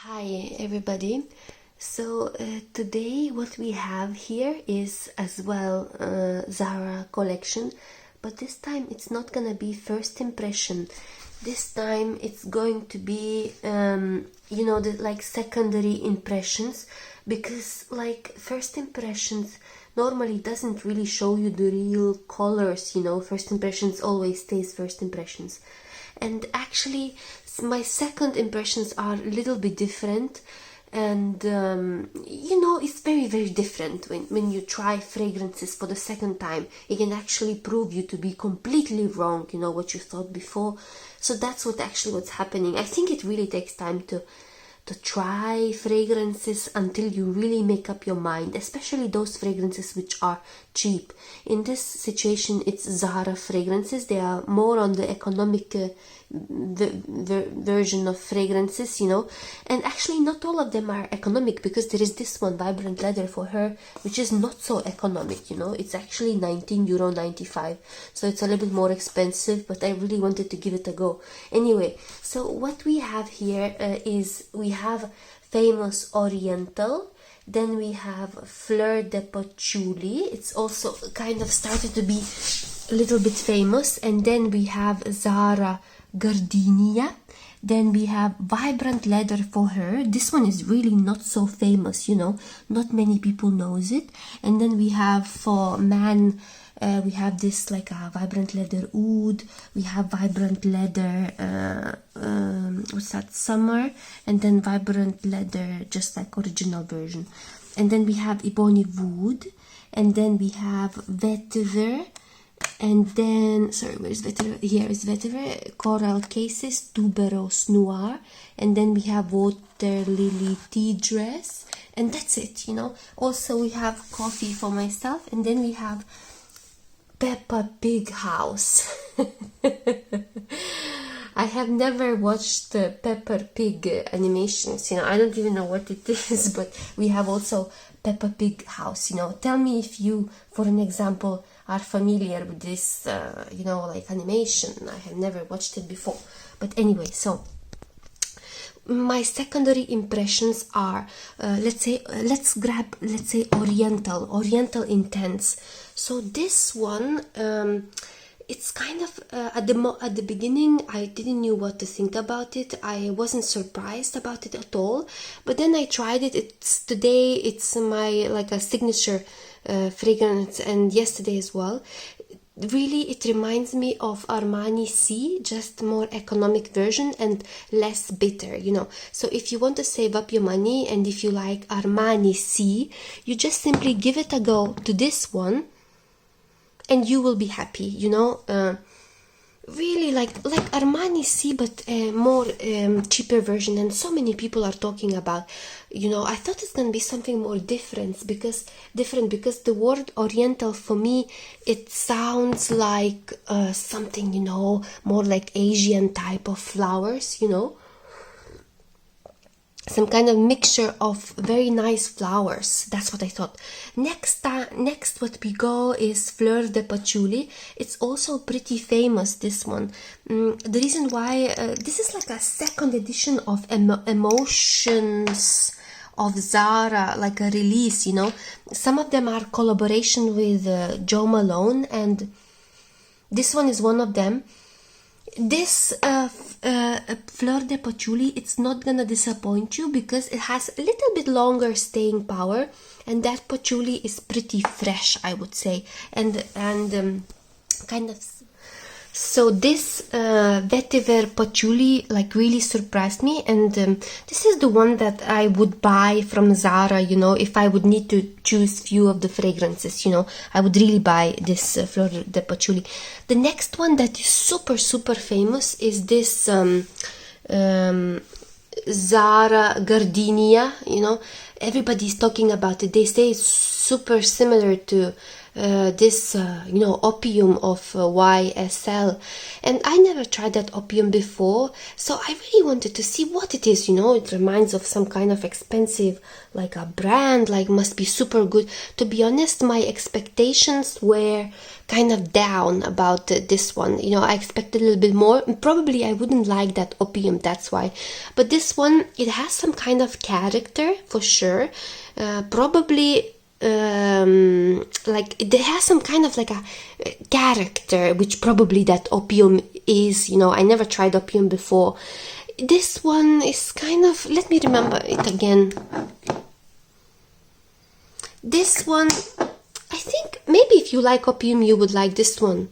Hi everybody. Today what we have here is as well Zara collection, but this time it's not gonna be first impression. This time it's going to be like secondary impressions, because like first impressions normally doesn't really show you the real colors. First impressions always stays first impressions. And actually my second impressions are a little bit different, and it's very different when you try fragrances for the second time. It can actually prove you to be completely wrong, what you thought before. So that's what's happening. I think it really takes time to try fragrances until you really make up your mind, especially those fragrances which are cheap. In this situation it's Zara fragrances. They are more on the economic version of fragrances, and actually not all of them are economic, because there is this one, Vibrant Leather for Her, which is not so economic. It's actually €19.95, so it's a little bit more expensive, but I really wanted to give it a go anyway. So what we have here is we have famous Oriental, then we have Fleur de Patchouli. It's also kind of started to be a little bit famous. And then we have ZARA Gardenia. Then we have Vibrant Leather for Her. This one is really not so famous, not many people knows it. And then we have for man, we have this like a Vibrant Leather Oud. We have Vibrant Leather what's that, Summer, and then Vibrant Leather just like original version. And then we have Ebony Wood, and then we have Vetiver. And then, sorry, where is Vetiver? Here is Vetiver, Coral Cases, Tuberose Noir, and then we have Waterlily Tea Dress, and that's it, Also we have coffee for myself, and then we have Peppa Pig House. I have never watched the Peppa Pig animations, I don't even know what it is, but we have also Peppa Pig House, Tell me if you, for an example, are familiar with this, like animation. I have never watched it before. But anyway, so my secondary impressions are, let's say Oriental Intense. So this one, it's kind of at the beginning I didn't know what to think about it. I wasn't surprised about it at all, but then I tried it. Today it's my like a signature fragrance, and yesterday as well. Really, it reminds me of Armani C, just more economic version and less bitter, So if you want to save up your money, and if you like Armani C, you just simply give it a go to this one, and you will be happy, really like Armani C, but more cheaper version. And so many people are talking about, I thought it's gonna be something more different, because the word Oriental for me, it sounds like something, more like Asian type of flowers, some kind of mixture of very nice flowers. That's what I thought. Next what we go is Fleur de Patchouli. It's also pretty famous, this one. The reason why this is like a second edition of Emotions of Zara, like a release, Some of them are collaboration with Joe Malone, and this one is one of them. This Fleur de Patchouli, it's not gonna disappoint you, because it has a little bit longer staying power, and that patchouli is pretty fresh, I would say, and kind of. So this Vetiver Patchouli like really surprised me, and this is the one that I would buy from Zara, if I would need to choose few of the fragrances, I would really buy this Fleur de Patchouli. The next one that is super famous is this Zara Gardenia, everybody's talking about it. They say it's super similar to this you know, opium of YSL, and I never tried that opium before, so I really wanted to see what it is. You know, it reminds of some kind of expensive, like a brand, like must be super good. To be honest, my expectations were kind of down about this one. You know, I expected a little bit more. Probably I wouldn't like that opium, that's why. But this one, it has some kind of character for sure. Probably like it has some kind of like a character, which probably that opium is. You know, I never tried opium before. This one is kind of, let me remember it again. This one, I think maybe if you like opium, you would like this one.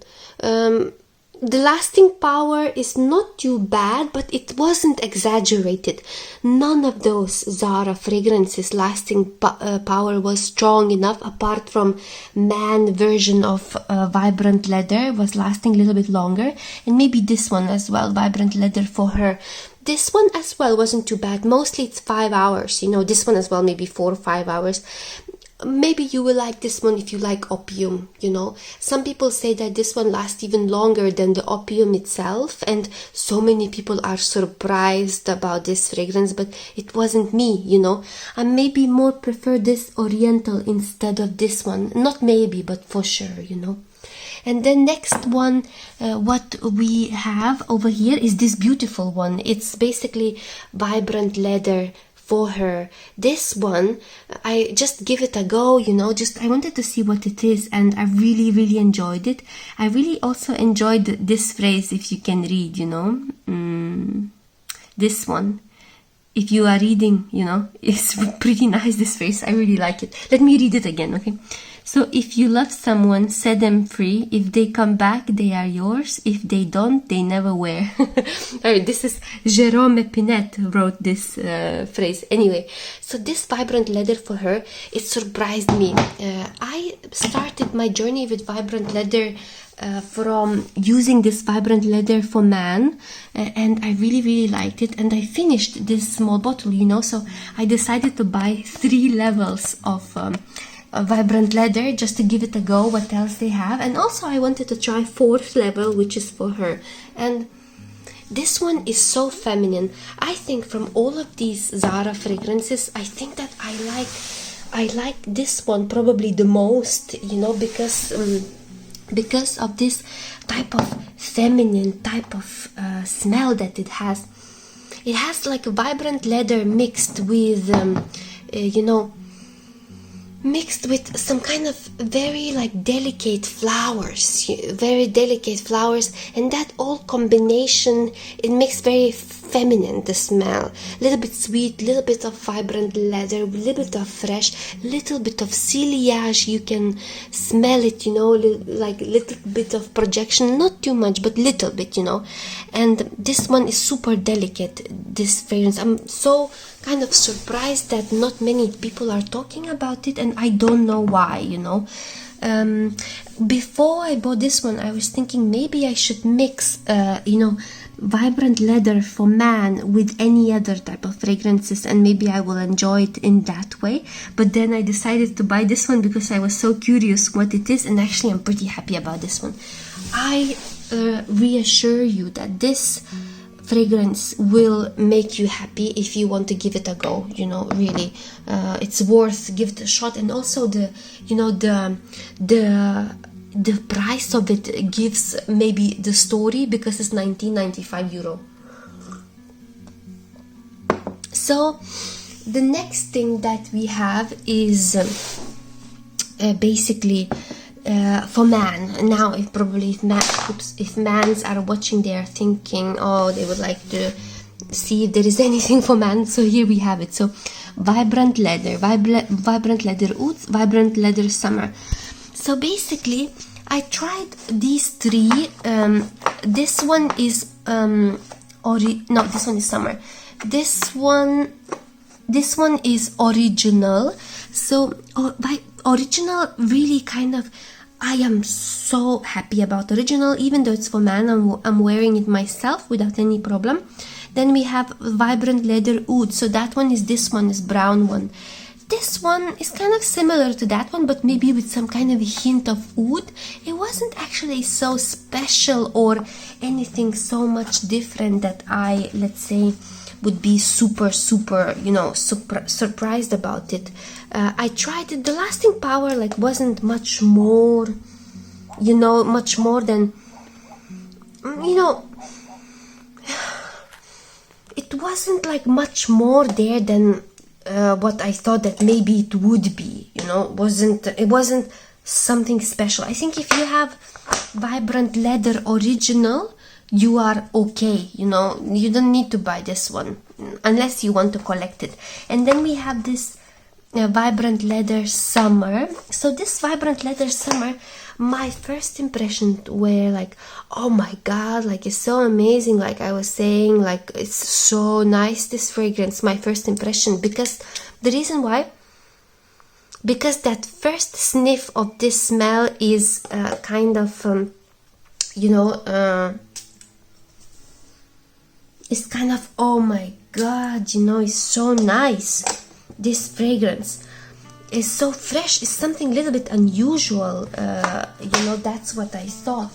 The lasting power is not too bad, but it wasn't exaggerated. None of those ZARA fragrances lasting power was strong enough, apart from man version of Vibrant Leather was lasting a little bit longer, and maybe this one as well, Vibrant Leather for her. This one as well wasn't too bad. Mostly it's 5 hours, you know, this one as well, maybe 4 or 5 hours. Maybe you will like this one if you like opium, you know. Some people say that this one lasts even longer than the opium itself, and so many people are surprised about this fragrance, but it wasn't me, you know. I maybe more prefer this Oriental instead of this one. Not maybe, but for sure, you know. And then next one, what we have over here is this beautiful one. It's basically Vibrant Leather for her. This one, I just give it a go, you know, I wanted to see what it is, and I really enjoyed it. I really also enjoyed this phrase, if you can read, you know, this one. If you are reading, you know, it's pretty nice, this phrase. I really like it. Let me read it again, okay? So, if you love someone, set them free. If they come back, they are yours. If they don't, they never were. This is Jérôme Pinette wrote this phrase. Anyway, so this Vibrant Leather for her, it surprised me. I started my journey with Vibrant Leather from using this Vibrant Leather for man, and I really liked it, and I finished this small bottle, you know, so I decided to buy 3 levels of Vibrant Leather just to give it a go, what else they have. And also I wanted to try 4th level, which is for her, and this one is so feminine. I think from all of these ZARA fragrances, I think that I like this one probably the most, you know, because of this type of feminine type of smell that it has. It has like a Vibrant Leather mixed with you know, mixed with some kind of very like delicate flowers, very delicate flowers, and that all combination, it makes very feminine the smell. A little bit sweet, little bit of Vibrant Leather, a little bit of fresh, little bit of ciliage. You can smell it, you know, like little bit of projection, not too much, but little bit, you know. And this one is super delicate, this fragrance. I'm so kind of surprised that not many people are talking about it, and I don't know why, you know. Before I bought this one, I was thinking maybe I should mix you know, Vibrant Leather for man with any other type of fragrances, and maybe I will enjoy it in that way. But then I decided to buy this one because I was so curious what it is, and actually I'm pretty happy about this one. I reassure you that this fragrance will make you happy if you want to give it a go, you know, really. It's worth give it a shot. And also the, you know, the price of it gives maybe the story, because it's 19.95 euro. So the next thing that we have is basically for man. Now if mans are watching, they are thinking, oh, they would like to see if there is anything for man. So here we have it. So Vibrant Leather, Vibrant Leather Oud, Vibrant Leather Summer. So basically I tried these 3. This one is this one is summer. This one is original. So original, really kind of, I am so happy about original, even though it's for man. I'm wearing it myself without any problem. Then we have Vibrant Leather Oud. So that one is, this one is brown one. this one is kind of similar to that one, but maybe with some kind of a hint of oud. It wasn't actually so special or anything so much different that I, let's say, would be super, you know, surprised about it. I tried it. The lasting power like wasn't much more, you know, much more than, you know, it wasn't like much more there than what I thought that maybe it would be, you know. It wasn't something special. I think if you have Vibrant Leather Original, you are okay, you know. You don't need to buy this one unless you want to collect it. And then we have this Vibrant Leather Summer. So this Vibrant Leather Summer, my first impressions were like, oh my god, like it's so amazing, like I was saying, like it's so nice, this fragrance. My first impression, because the reason why, because that first sniff of this smell is kind of you know, it's kind of, oh my god, you know, it's so nice. This fragrance is so fresh. It's something a little bit unusual, you know. That's what I thought,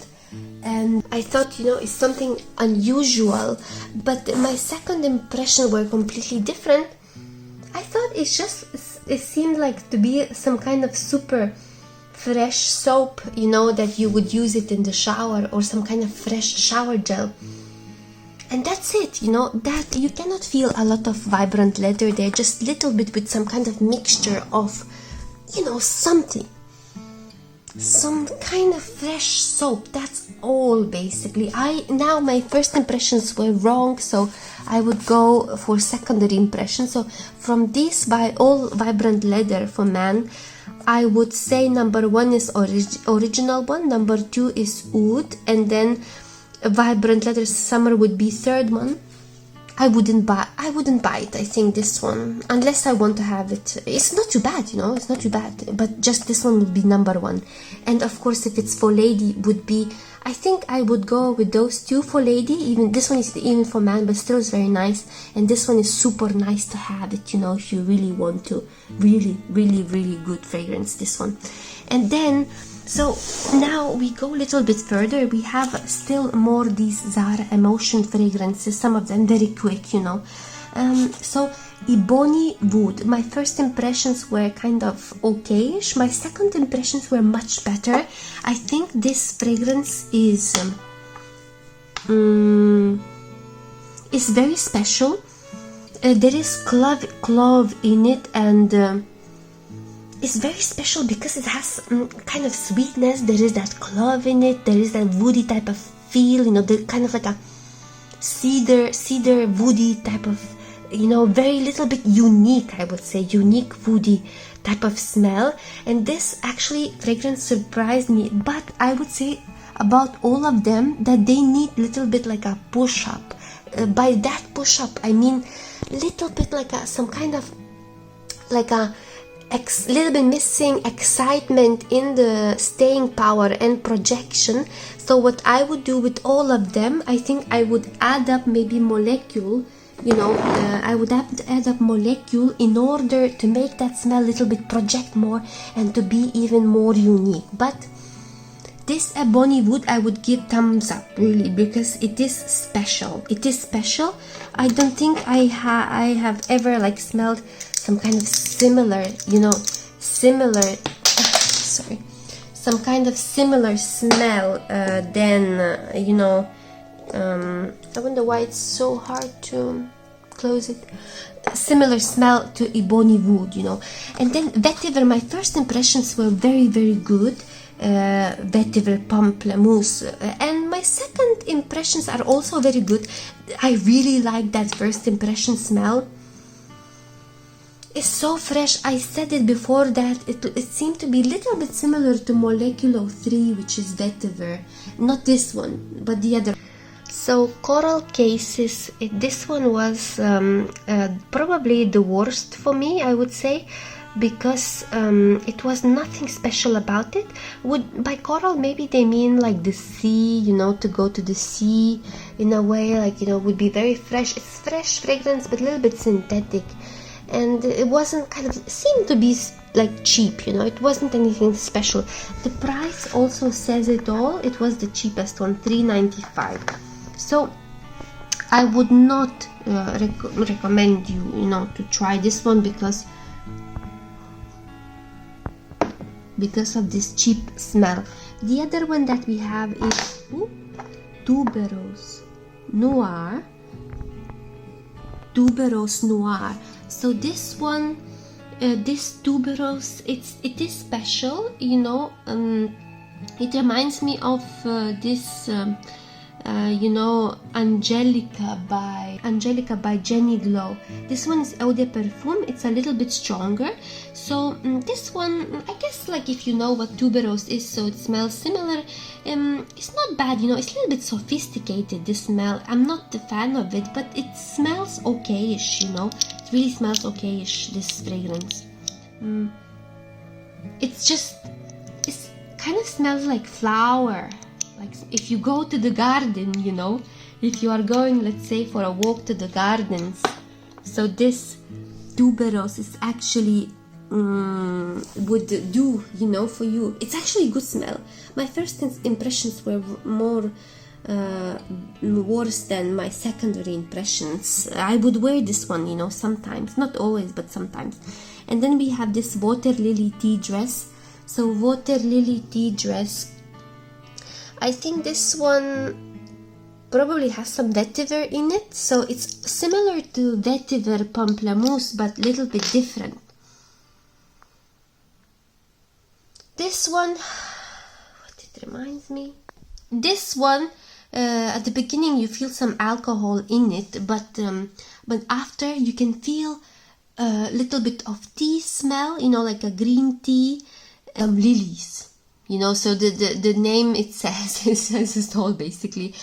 and I thought, you know, it's something unusual, but my second impression were completely different. I thought it seemed like to be some kind of super fresh soap, you know, that you would use it in the shower, or some kind of fresh shower gel. And that's it, you know, that you cannot feel a lot of vibrant leather there, just little bit with some kind of mixture of, you know, something, some kind of fresh soap. That's all basically. Now my first impressions were wrong, so I would go for secondary impressions. So from this, by all Vibrant Leather for man, I would say number 1 is original one, number 2 is oud, and then Vibrant Leather Summer would be third one. I wouldn't buy it, I think, this one, unless I want to have it. It's not too bad, you know, it's not too bad, but just this one would be number 1. And of course, if it's for lady, would be, I think I would go with those two for lady. Even this one is even for man, but still is very nice, and this one is super nice to have it, you know, if you really want to. Really good fragrance, this one. And then, so now we go a little bit further. We have still more these Zara Emotion fragrances, some of them very quick, you know. So Ebony Wood, my first impressions were kind of okay-ish. My second impressions were much better. I think this fragrance is very special. There is clove in it, and it's very special because it has kind of sweetness. There is that clove in it. There is that woody type of feel, you know, the kind of like a cedar woody type of, you know, very little bit unique, I would say, unique woody type of smell. And this actually fragrance surprised me, but I would say about all of them that they need little bit like a push up. By that push up, I mean little bit like some kind of like a little bit missing excitement in the staying power and projection. So what I would do with all of them, I think I would add up maybe molecule, you know, I would have to add up molecule in order to make that smell a little bit project more and to be even more unique. But this Ebony Wood, I would give thumbs up, really, because it is special. It is special. I don't think I have ever like smelled some kind of similar, you know, some kind of similar smell than, you know, I wonder why it's so hard to close it. Similar smell to Ebony Wood, you know. And then Vetiver, my first impressions were very good. Vetiver Pamplemousse, and my second impressions are also very good. I really like that first impression smell. It's so fresh. I said it before that it seemed to be a little bit similar to Molecular 3, which is Vetiver, not this one but the other. So Coral Cases, this one was probably the worst for me, I would say, because it was nothing special about it. By coral, maybe they mean like the sea, you know, to go to the sea in a way, like, you know, would be very fresh. It's fresh fragrance, but a little bit synthetic. and it wasn't kind of seemed to be like cheap, you know, it wasn't anything special. The price also says it all. It was the cheapest one, $3.95. So I would not recommend you, you know, to try this one because of this cheap smell. The other one that we have is Tuberose Noir. Tuberose Noir. So this one, this tuberose, it is special, you know. It reminds me of this you know, Angelica by Jenny Glow. This one is Eau de Parfum. It's a little bit stronger. So this one, I guess, like, if you know what tuberose is, so it smells similar. It's not bad, you know. It's a little bit sophisticated, this smell. I'm not a fan of it, but it smells okay-ish, you know. It really smells okay-ish, this fragrance. It kind of smells like flower. Like if you go to the garden, you know, if you are going, let's say, for a walk to the gardens. So this tuberose is actually would do, you know, for you. It's actually a good smell. My first impressions were more worse than my secondary impressions. I would wear this one, you know, sometimes, not always, but sometimes. And then we have this Waterlily tea dress. So Waterlily tea dress, I think this one probably has some vetiver in it, so it's similar to vetiver Pamplemousse but a little bit different. This one, what it reminds me, this one at the beginning you feel some alcohol in it, but after you can feel a little bit of tea smell, you know, like a green tea, lilies. You know, so the name it says, it says it all basically.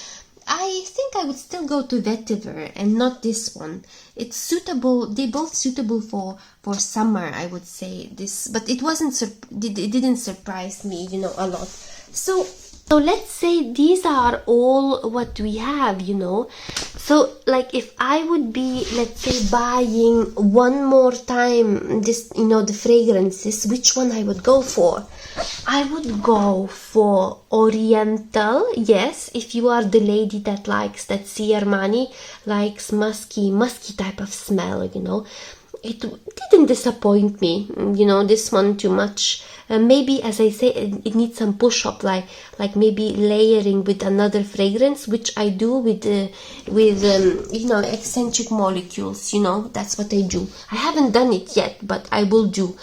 I think I would still go to vetiver and not this one. It's suitable, they both suitable for summer, I would say. This, but it didn't surprise me, you know, a lot. So let's say these are all what we have, you know. So like if I would be, let's say, buying one more time this, you know, the fragrances, which one I would go for? I would go for Oriental, yes, if you are the lady that likes, that Armani likes musky type of smell, you know. It didn't disappoint me, you know, this one too much. Maybe, as I say, it needs some push-up, like maybe layering with another fragrance, which I do with you know, eccentric molecules, you know, that's what I do. I haven't done it yet, but I will do.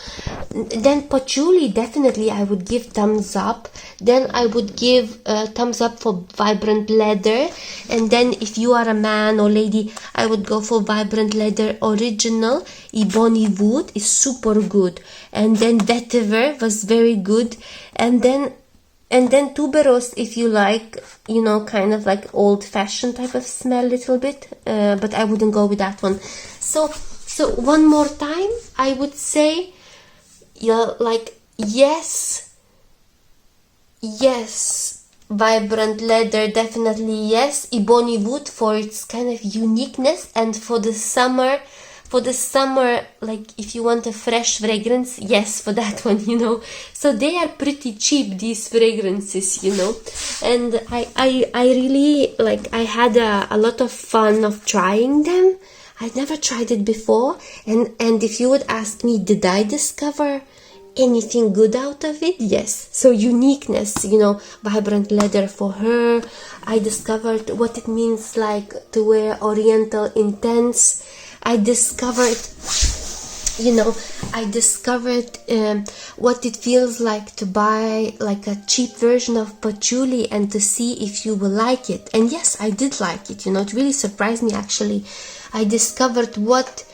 Then patchouli, definitely I would give thumbs up. Then I would give thumbs up for Vibrant Leather. And then if you are a man or lady, I would go for Vibrant Leather Original. Ebony Wood is super good. And then Vetiver was very good. And then Tuberose, if you like, you know, kind of like old-fashioned type of smell, little bit, but I wouldn't go with that one. So one more time, I would say, yeah, like yes, Vibrant Leather, definitely yes. Ebony Wood for its kind of uniqueness, and for the summer, like if you want a fresh fragrance, yes, for that one, you know. So they are pretty cheap, these fragrances, you know. And I really, like, I had a lot of fun of trying them. I never tried it before, and if you would ask me, did I discover anything good out of it? Yes. So uniqueness, you know, Vibrant Leather for her. I discovered what it means like to wear Oriental Intense. I discovered, you know, what it feels like to buy like a cheap version of patchouli and to see if you will like it. And yes, I did like it, you know, it really surprised me actually. I discovered what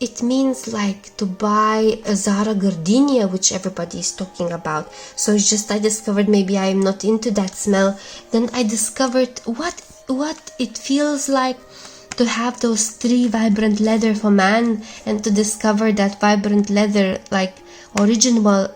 it means like to buy a ZARA Gardenia, which everybody is talking about. So it's just, I discovered maybe I'm not into that smell. Then I discovered what it feels like to have those 3 Vibrant Leather for man, and to discover that Vibrant Leather, like original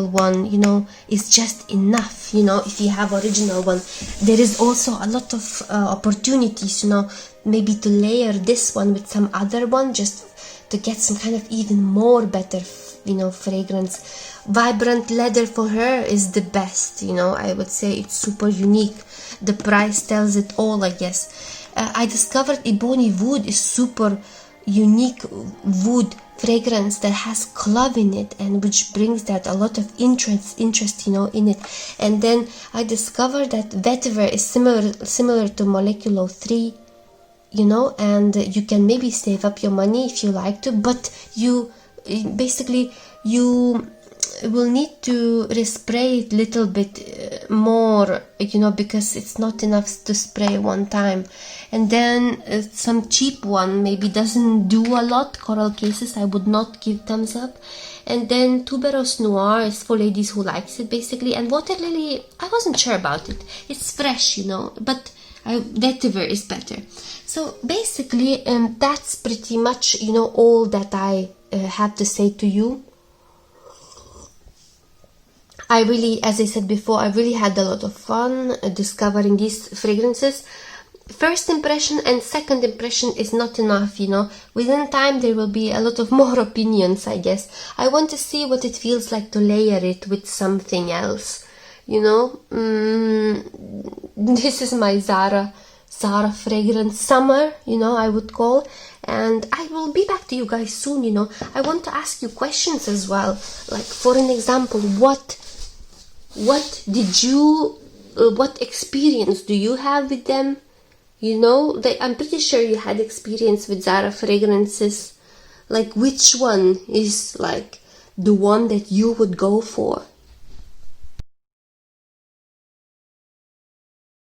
one, you know, is just enough, you know. If you have original one, there is also a lot of opportunities, you know, maybe to layer this one with some other one, just to get some kind of even more better, you know, fragrance. Vibrant Leather for her is the best, you know. I would say it's super unique. The price tells it all, I guess. I discovered Ebony Wood is super unique wood fragrance that has clove in it, and which brings that a lot of interest, you know, in it. And then I discovered that Vetiver is similar to Molecular 3, you know, and you can maybe save up your money if you like to, but you basically you will need to respray it a little bit more, you know, because it's not enough to spray one time. And then some cheap one maybe doesn't do a lot. Coral Cases I would not give thumbs up. And then Tuberose Noir is for ladies who likes it basically. And Waterlily, I wasn't sure about it. It's fresh, you know, but Vetiver is better. So basically that's pretty much, you know, all that I have to say to you. I really, as I said before, I really had a lot of fun discovering these fragrances. First impression and second impression is not enough, you know. Within time there will be a lot of more opinions, I guess. I want to see what it feels like to layer it with something else, you know. This is my ZARA fragrance summer, you know, I would call. And I will be back to you guys soon, you know. I want to ask you questions as well. Like, for an example, what experience do you have with them? You know, I'm pretty sure you had experience with ZARA fragrances. Like, which one is like the one that you would go for?